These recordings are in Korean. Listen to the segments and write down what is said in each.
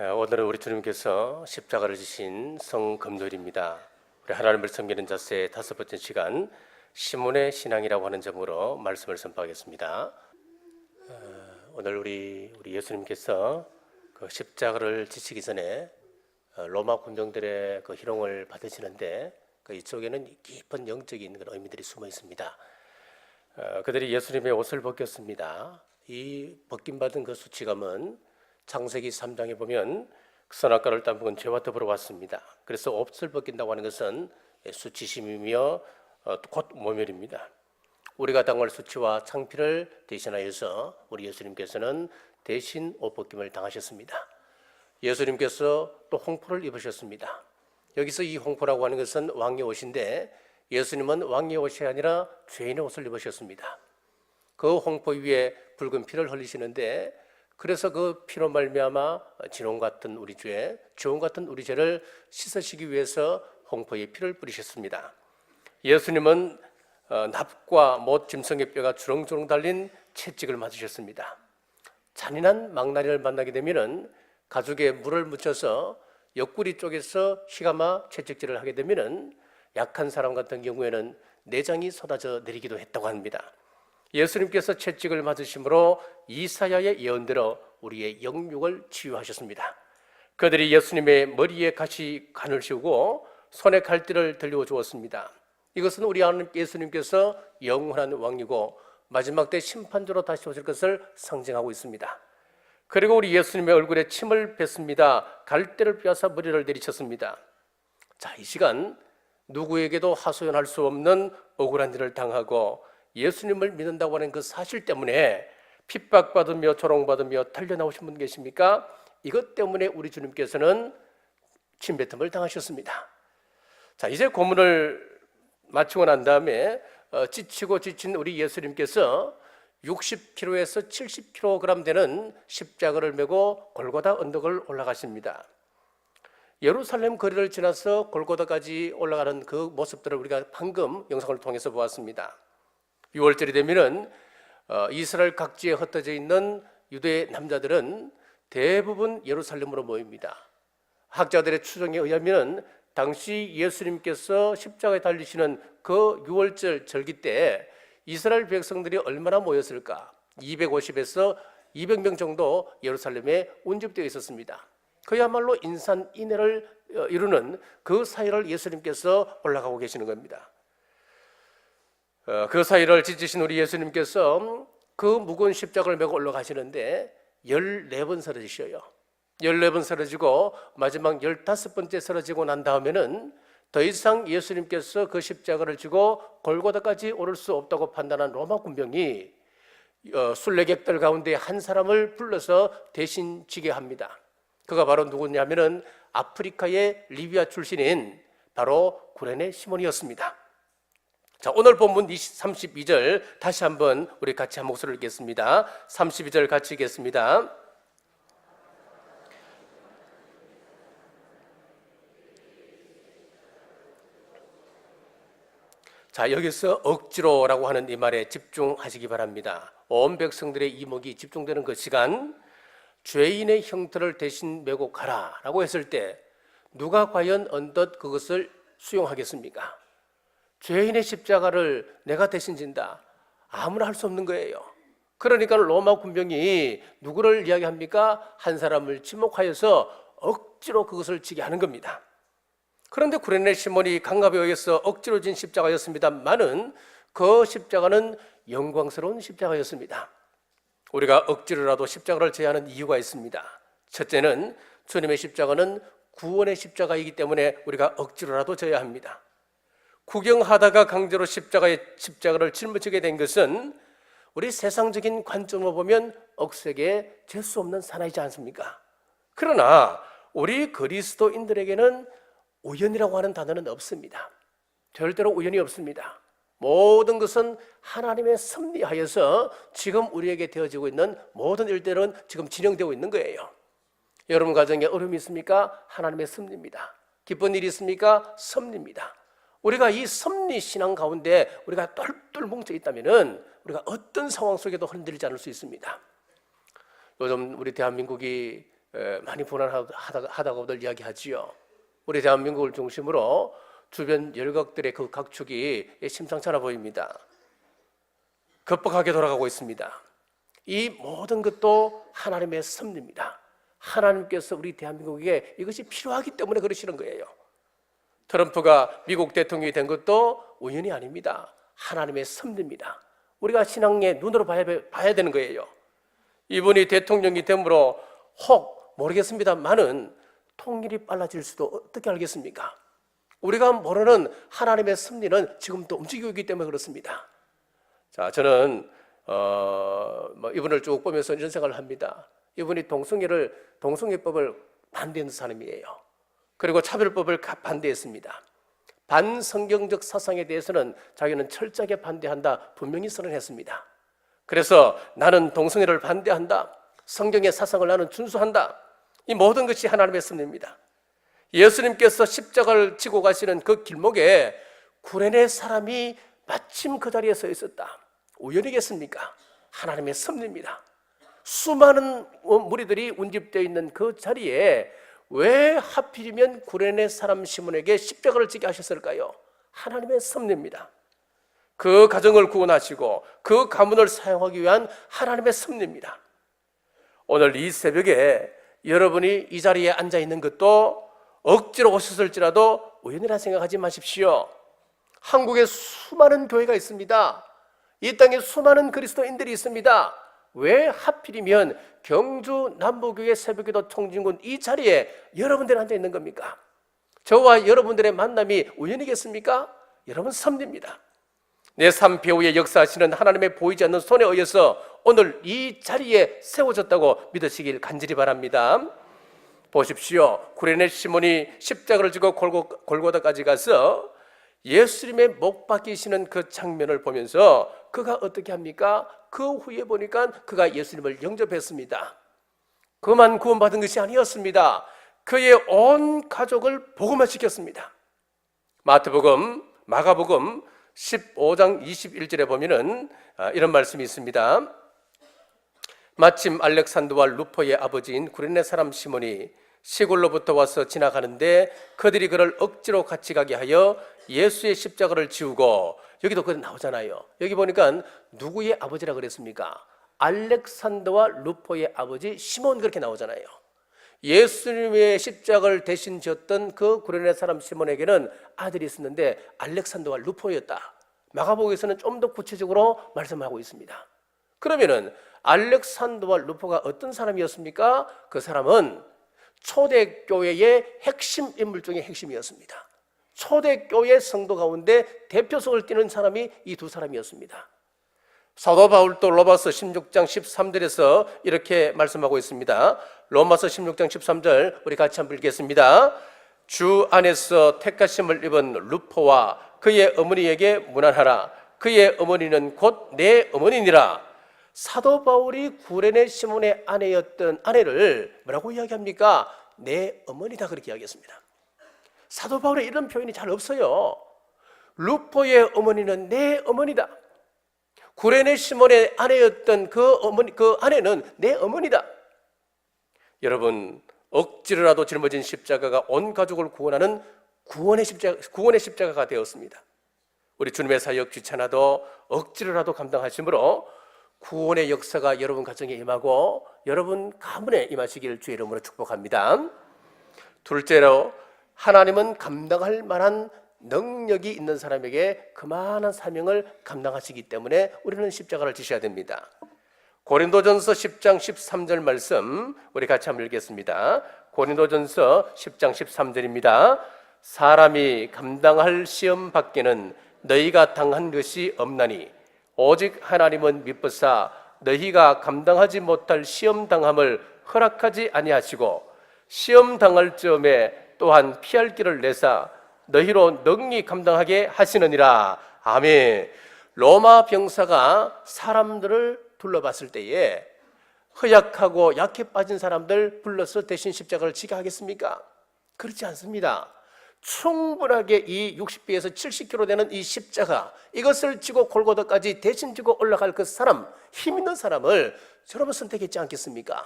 오늘은 우리 주님께서 십자가를 지신 성금요일입니다. 우리 하나님을 섬기는 자세의 5번째 시간, 시몬의 신앙이라고 하는 점으로 말씀을 선포하겠습니다. 오늘 우리 예수님께서 그 십자가를 지시기 전에 로마 군병들의 그 희롱을 받으시는데 그 이쪽에는 깊은 영적인 그런 의미들이 숨어 있습니다. 그들이 예수님의 옷을 벗겼습니다. 이 벗김받은 그 수치감은 창세기 3장에 보면 선악과를 따먹은 죄와 더불어 왔습니다. 그래서 옷을 벗긴다고 하는 것은 수치심이며 곧 모멸입니다. 우리가 당할 수치와 창피를 대신하여서 우리 예수님께서는 대신 옷 벗김을 당하셨습니다. 예수님께서 또 홍포를 입으셨습니다. 여기서 이 홍포라고 하는 것은 왕의 옷인데 예수님은 왕의 옷이 아니라 죄인의 옷을 입으셨습니다. 그 홍포 위에 붉은 피를 흘리시는데 그래서 그 피로 말미암아 진홍 같은 우리 죄, 주홍 같은 우리 죄를 씻으시기 위해서 홍포에 피를 뿌리셨습니다. 예수님은 납과 못 짐승의 뼈가 주렁주렁 달린 채찍을 맞으셨습니다. 잔인한 망나니를 만나게 되면은 가죽에 물을 묻혀서 옆구리 쪽에서 희가마 채찍질을 하게 되면은 약한 사람 같은 경우에는 내장이 쏟아져 내리기도 했다고 합니다. 예수님께서 채찍을 맞으심으로 이사야의 예언대로 우리의 영육을 치유하셨습니다. 그들이 예수님의 머리에 간을 씌우고 손에 칼들을 들려 주었습니다. 이것은 우리 하나님 예수님께서 영원한 왕이고 마지막 때 심판주로 다시 오실 것을 상징하고 있습니다. 그리고 우리 예수님의 얼굴에 침을 뱉습니다. 갈대를 펴서 머리를 내리쳤습니다. 자, 이 시간 누구에게도 하소연할 수 없는 억울한 일을 당하고 예수님을 믿는다고 하는 그 사실 때문에 핍박받으며 조롱받으며 달려나오신 분 계십니까? 이것 때문에 우리 주님께서는 침뱉음을 당하셨습니다. 자, 이제 고문을 마치고 난 다음에 지치고 지친 우리 예수님께서 60kg에서 70kg 되는 십자가를 메고 골고다 언덕을 올라가십니다. 예루살렘 거리를 지나서 골고다까지 올라가는 그 모습들을 우리가 방금 영상을 통해서 보았습니다. 6월절이 되면은 이스라엘 각지에 흩어져 있는 유대 남자들은 대부분 예루살렘으로 모입니다. 학자들의 추정에 의하면 당시 예수님께서 십자가에 달리시는 그 6월절 절기 때 이스라엘 백성들이 얼마나 모였을까? 250에서 200명 정도 예루살렘에 운집되어 있었습니다. 그야말로 인산인해를 이루는 그 사이를 예수님께서 올라가고 계시는 겁니다. 그 사이를 지지신 우리 예수님께서 그 무거운 십자가를 메고 올라가시는데 14번 쓰러지셔요. 14번 쓰러지고 마지막 15번째 쓰러지고 난 다음에는 더 이상 예수님께서 그 십자가를 지고 골고다까지 오를 수 없다고 판단한 로마 군병이 순례객들 가운데 한 사람을 불러서 대신 지게 합니다. 그가 바로 누구냐면은 아프리카의 리비아 출신인 바로 구레네 시몬이었습니다. 자, 오늘 본문 32절 다시 한번 우리 같이 한 목소리를 읽겠습니다. 32절 같이 읽겠습니다. 자, 여기서 억지로라고 하는 이 말에 집중하시기 바랍니다. 온 백성들의 이목이 집중되는 그 시간, 죄인의 형태를 대신 메고 가라라고 했을 때 누가 과연 언덧 그것을 수용하겠습니까? 죄인의 십자가를 내가 대신 진다. 아무나 할 수 없는 거예요. 그러니까 로마 군병이 누구를 이야기합니까? 한 사람을 지목하여서 억지로 그것을 지게 하는 겁니다. 그런데 구레네 시몬이 강압에 의해서 억지로 진 십자가였습니다만은 그 십자가는 영광스러운 십자가였습니다. 우리가 억지로라도 십자가를 져야 하는 이유가 있습니다. 첫째는 주님의 십자가는 구원의 십자가이기 때문에 우리가 억지로라도 져야 합니다. 구경하다가 강제로 십자가를 짊어지게 된 것은 우리 세상적인 관점으로 보면 억세게 잴 수 없는 사나이지 않습니까? 그러나 우리 그리스도인들에게는 우연이라고 하는 단어는 없습니다. 절대로 우연이 없습니다. 모든 것은 하나님의 섭리하여서 지금 우리에게 되어지고 있는 모든 일들은 지금 진행되고 있는 거예요. 여러분 가정에 어려움이 있습니까? 하나님의 섭리입니다. 기쁜 일이 있습니까? 섭리입니다. 우리가 이 섭리 신앙 가운데 우리가 똘똘 뭉쳐 있다면은 우리가 어떤 상황 속에도 흔들리지 않을 수 있습니다. 요즘 우리 대한민국이 많이 불안하다고들 이야기하지요. 우리 대한민국을 중심으로 주변 열각들의 그 각축이 심상찮아 보입니다. 급박하게 돌아가고 있습니다. 이 모든 것도 하나님의 섭리입니다. 하나님께서 우리 대한민국에 이것이 필요하기 때문에 그러시는 거예요. 트럼프가 미국 대통령이 된 것도 우연이 아닙니다. 하나님의 섭리입니다. 우리가 신앙의 눈으로 봐야 되는 거예요. 이분이 대통령이 됨으로 혹 모르겠습니다만은 통일이 빨라질 수도 어떻게 알겠습니까? 우리가 모르는 하나님의 섭리는 지금도 움직이고 있기 때문에 그렇습니다. 자, 저는 이분을 쭉 보면서 이런 생각을 합니다. 이분이 동성애법을 반대하는 사람이에요. 그리고 차별법을 반대했습니다. 반성경적 사상에 대해서는 자기는 철저하게 반대한다 분명히 선언했습니다. 그래서 나는 동성애를 반대한다. 성경의 사상을 나는 준수한다. 이 모든 것이 하나님의 섭리입니다. 예수님께서 십자가를 지고 가시는 그 길목에 구레네 사람이 마침 그 자리에 서 있었다. 우연이겠습니까? 하나님의 섭리입니다. 수많은 무리들이 운집되어 있는 그 자리에 왜 하필이면 구레네 사람 시몬에게 십자가를 지게 하셨을까요? 하나님의 섭리입니다. 그 가정을 구원하시고 그 가문을 사용하기 위한 하나님의 섭리입니다. 오늘 이 새벽에 여러분이 이 자리에 앉아 있는 것도 억지로 오셨을지라도 우연이라 생각하지 마십시오. 한국에 수많은 교회가 있습니다. 이 땅에 수많은 그리스도인들이 있습니다. 왜 하필이면 경주 남부교회 새벽기도 총진군 이 자리에 여러분들이 앉아 있는 겁니까? 저와 여러분들의 만남이 우연이겠습니까? 여러분 섭리입니다. 내 삶 배후에 역사하시는 하나님의 보이지 않는 손에 의해서 오늘 이 자리에 세워졌다고 믿으시길 간절히 바랍니다. 보십시오. 구레네 시몬이 십자가를 지고 골고다까지 가서 예수님의 목 박히시는 그 장면을 보면서 그가 어떻게 합니까? 그 후에 보니까 그가 예수님을 영접했습니다. 그만 구원받은 것이 아니었습니다. 그의 온 가족을 복음화시켰습니다. 마태복음, 마가복음 15장 21절에 보면은 이런 말씀이 있습니다. 마침 알렉산더와 루포의 아버지인 구레네 사람 시몬이 시골로부터 와서 지나가는데 그들이 그를 억지로 같이 가게 하여 예수의 십자가를 지우고, 여기도 그래 나오잖아요. 여기 보니까 누구의 아버지라 그랬습니까? 알렉산더와 루포의 아버지 시몬, 그렇게 나오잖아요. 예수님의 십자가를 대신 졌던 그 구레네 사람 시몬에게는 아들이 있었는데 알렉산더와 루포였다. 마가복음에서는 좀 더 구체적으로 말씀하고 있습니다. 그러면은 알렉산더와 루포가 어떤 사람이었습니까? 그 사람은 초대교회의 핵심 인물 중에 핵심이었습니다. 초대교회 성도 가운데 대표성을 띠는 사람이 이 두 사람이었습니다. 사도 바울도 로마서 16장 13절에서 이렇게 말씀하고 있습니다. 로마서 16장 13절 우리 같이 한번 읽겠습니다. 주 안에서 택하심을 입은 루포와 그의 어머니에게 문안하라. 그의 어머니는 곧 내 어머니니라. 사도 바울이 구레네 시몬의 아내였던 아내를 뭐라고 이야기합니까? 내 어머니다, 그렇게 이야기했습니다. 사도 바울의 이런 표현이 잘 없어요. 루포의 어머니는 내 어머니다. 구레네 시몬의 아내였던 그 아내는 내 어머니다. 여러분, 억지로라도 짊어진 십자가가 온 가족을 구원하는 구원의 십자가가 되었습니다. 우리 주님의 사역 귀찮아도 억지로라도 감당하심으로 구원의 역사가 여러분 가정에 임하고 여러분 가문에 임하시기를 주의 이름으로 축복합니다. 둘째로, 하나님은 감당할 만한 능력이 있는 사람에게 그만한 사명을 감당하시기 때문에 우리는 십자가를 지셔야 됩니다. 고린도전서 10장 13절 말씀 우리 같이 한번 읽겠습니다. 고린도전서 10장 13절입니다. 사람이 감당할 시험 밖에는 너희가 당한 것이 없나니 오직 하나님은 미쁘사 너희가 감당하지 못할 시험 당함을 허락하지 아니하시고 시험 당할 즈음에 또한 피할 길을 내사 너희로 능히 감당하게 하시느니라. 아멘. 로마 병사가 사람들을 둘러봤을 때에 허약하고 약해 빠진 사람들 불러서 대신 십자가를 지게 하겠습니까? 그렇지 않습니다. 충분하게 이 60배에서 70kg 되는 이 십자가, 이것을 지고 골고다까지 대신 지고 올라갈 그 사람, 힘 있는 사람을 여러분 선택했지 않겠습니까?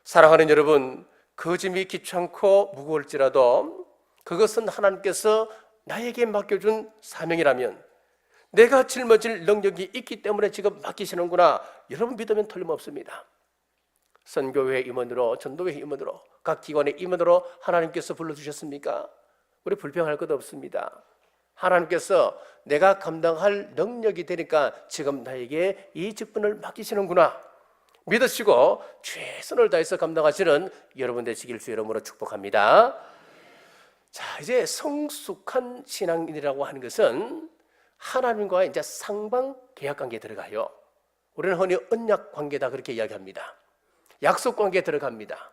사랑하는 여러분, 그 짐이 귀찮고 무거울지라도 그것은 하나님께서 나에게 맡겨준 사명이라면, 내가 짊어질 능력이 있기 때문에 지금 맡기시는구나, 여러분 믿으면 틀림없습니다. 선교회 임원으로, 전도회 임원으로, 각 기관의 임원으로 하나님께서 불러주셨습니까? 우리 불평할 것 없습니다. 하나님께서 내가 감당할 능력이 되니까 지금 나에게 이 직분을 맡기시는구나 믿으시고 최선을 다해서 감당하시는 여러분 되시길 주 이름으로 축복합니다. 자, 이제 성숙한 신앙인이라고 하는 것은 하나님과의 이제 상방 계약 관계에 들어가요. 우리는 흔히 언약 관계다 그렇게 이야기합니다. 약속 관계에 들어갑니다.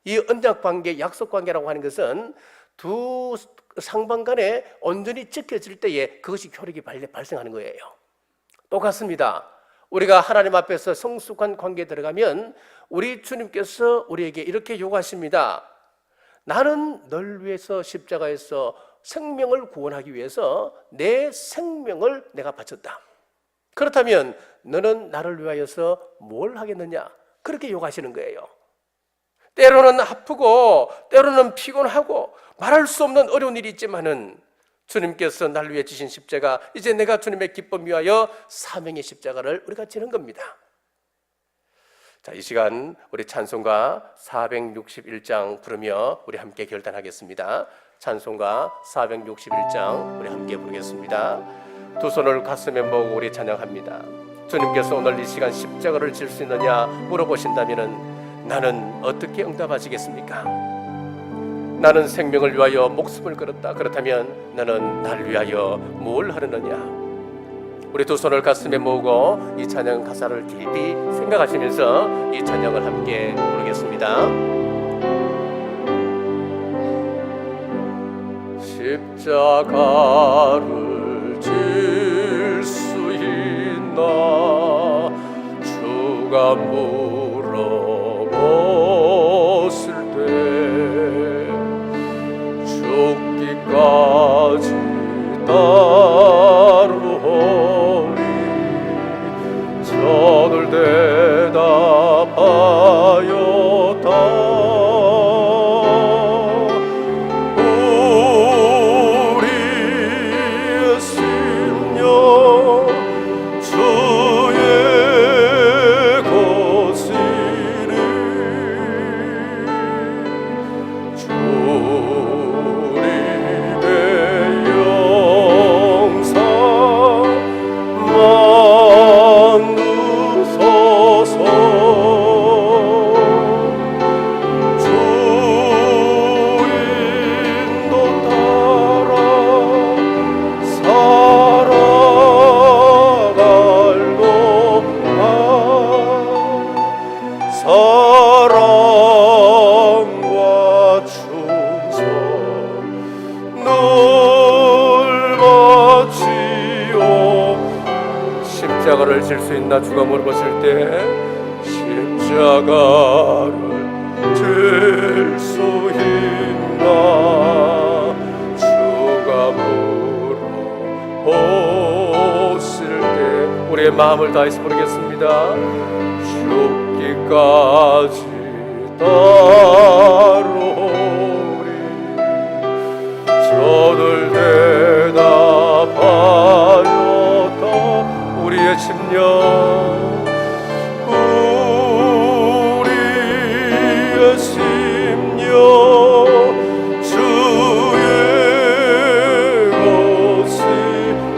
이 언약 관계, 약속 관계라고 하는 것은 두 상방 간에 온전히 지켜질 때에 그것이 효력이 발생하는 거예요. 똑같습니다. 우리가 하나님 앞에서 성숙한 관계에 들어가면 우리 주님께서 우리에게 이렇게 요구하십니다. 나는 널 위해서 십자가에서 생명을 구원하기 위해서 내 생명을 내가 바쳤다. 그렇다면 너는 나를 위하여서 뭘 하겠느냐? 그렇게 요구하시는 거예요. 때로는 아프고 때로는 피곤하고 말할 수 없는 어려운 일이 있지만은 주님께서 나를 위해 지신 십자가, 이제 내가 주님의 기쁨 위하여 사명의 십자가를 우리가 지는 겁니다. 자, 이 시간 우리 찬송가 461장 부르며 우리 함께 결단하겠습니다. 찬송가 461장 우리 함께 부르겠습니다. 두 손을 가슴에 모으고 우리 찬양합니다. 주님께서 오늘 이 시간 십자가를 질 수 있느냐 물어보신다면은 나는 어떻게 응답하시겠습니까? 나는 생명을 위하여 목숨을 걸었다. 그렇다면 너는 날 위하여 뭘 하느냐? 우리 두 손을 가슴에 모으고 이 찬양 가사를 깊이 생각하시면서 이 찬양을 함께 부르겠습니다. 십자가를 질 수 있나 주가 물어보실 때 죽기까지 따르오니 저들 대답하였다. 우리의 심령 주의 것이니 주님의 영상 만드소서. 주인도 따라 살아갈고파 사랑과 충성 늘 바치오. 십자가를 질 수 있나 주가 물어보실 때 십자가를 질 수 있나 주가 물어보실 때 우리의 마음을 다해서 부르겠습니다. 죽기까지 따르오리 저들 대답하였다. 우리의 심령 우리의 심령 주의 것이니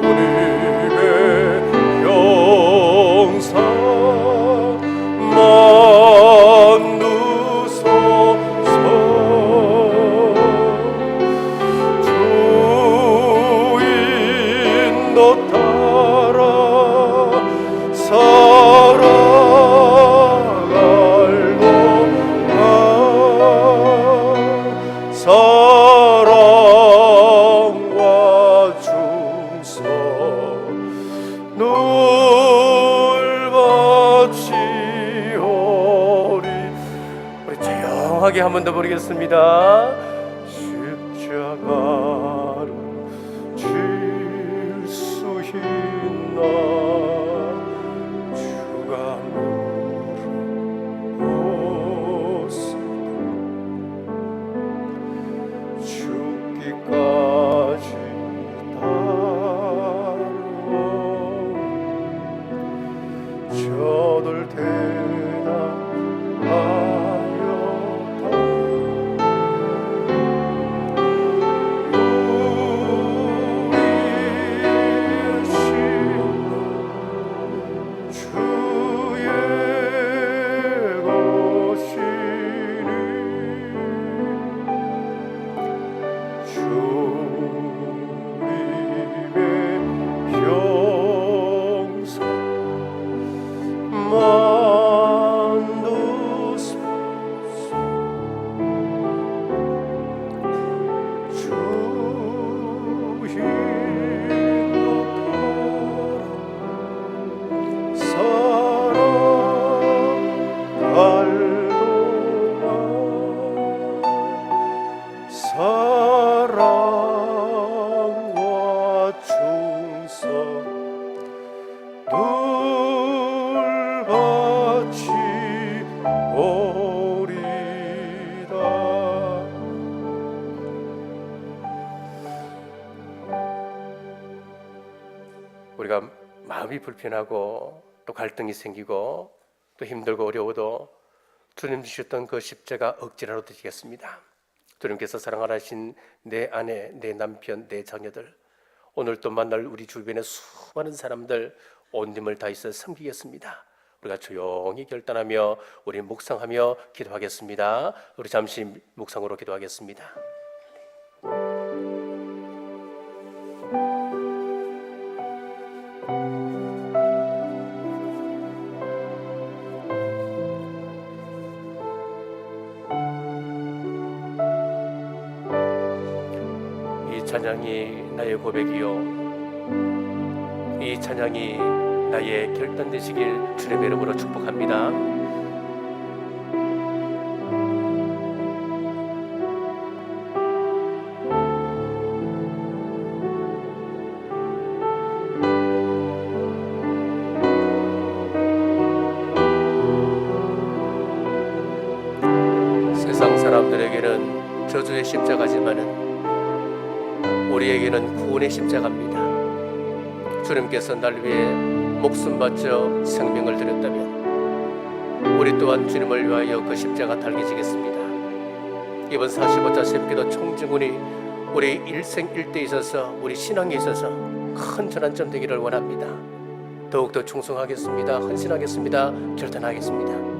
주님의 영상 만드소서. 주인도 따라 살아갈고파 사랑과 충성 늘 바치오리. 우리 조용하게 한 번 더 부르겠습니다. 십자가를 질 수 있나 우리가 마음이 불편하고 또 갈등이 생기고 또 힘들고 어려워도 주님 주셨던 그 십자가 억지라도 드리겠습니다. 주님께서 사랑하신 내 아내, 내 남편, 내 자녀들, 오늘 또 만날 우리 주변의 수많은 사람들 온 힘을 다해서 섬기겠습니다. 우리가 조용히 결단하며 우리 묵상하며 기도하겠습니다. 우리 잠시 묵상으로 기도하겠습니다. 이 찬양이 나의 고백이요, 이 찬양이 나의 결단되시길 주님의 이름으로 축복합니다. 세상 사람들에게는 저주의 십자가지만은 우리에게는 구원의 십자가입니다. 주님께서 날 위해 목숨 바쳐 생명을 드렸다면 우리 또한 주님을 위하여 그 십자가 달개지겠습니다. 이번 45자 새벽기도 총증훈이 우리 일생일대에 있어서 우리 신앙에 있어서 큰 전환점 되기를 원합니다. 더욱더 충성하겠습니다. 헌신하겠습니다. 결단하겠습니다.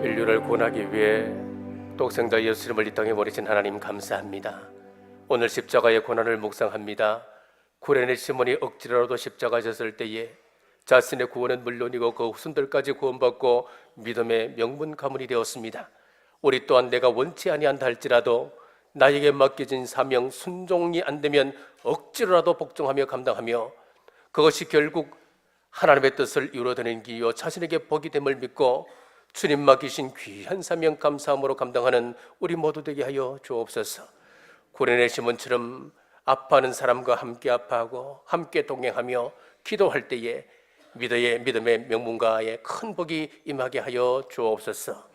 인류를 구원하기 위해 독생자 예수님을 이 땅에 보내신 하나님 감사합니다. 오늘 십자가의 고난을 묵상합니다. 구레네 시몬이 억지로라도 십자가 졌을 때에 자신의 구원은 물론이고 그 후손들까지 구원받고 믿음의 명문 가문이 되었습니다. 우리 또한 내가 원치 아니한다 할지라도 나에게 맡겨진 사명 순종이 안 되면 억지로라도 복종하며 감당하며 그것이 결국 하나님의 뜻을 이루어내는 길이요 자신에게 복이 됨을 믿고 주님 맡기신 귀한 사명 감사함으로 감당하는 우리 모두 되게 하여 주옵소서. 구레네 시몬처럼 아파하는 사람과 함께 아파하고 함께 동행하며 기도할 때에 믿음의 명문가의 큰 복이 임하게 하여 주옵소서.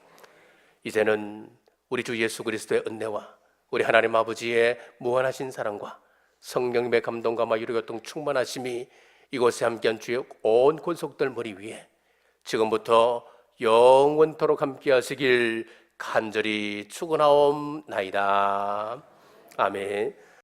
이제는 우리 주 예수 그리스도의 은혜와 우리 하나님 아버지의 무한하신 사랑과 성령님의 감동과 유료교통 충만하심이 이곳에 함께한 주의 온 권속들 머리 위에 지금부터 영원토록 함께 하시길 간절히 축원하옵나이다. 아멘.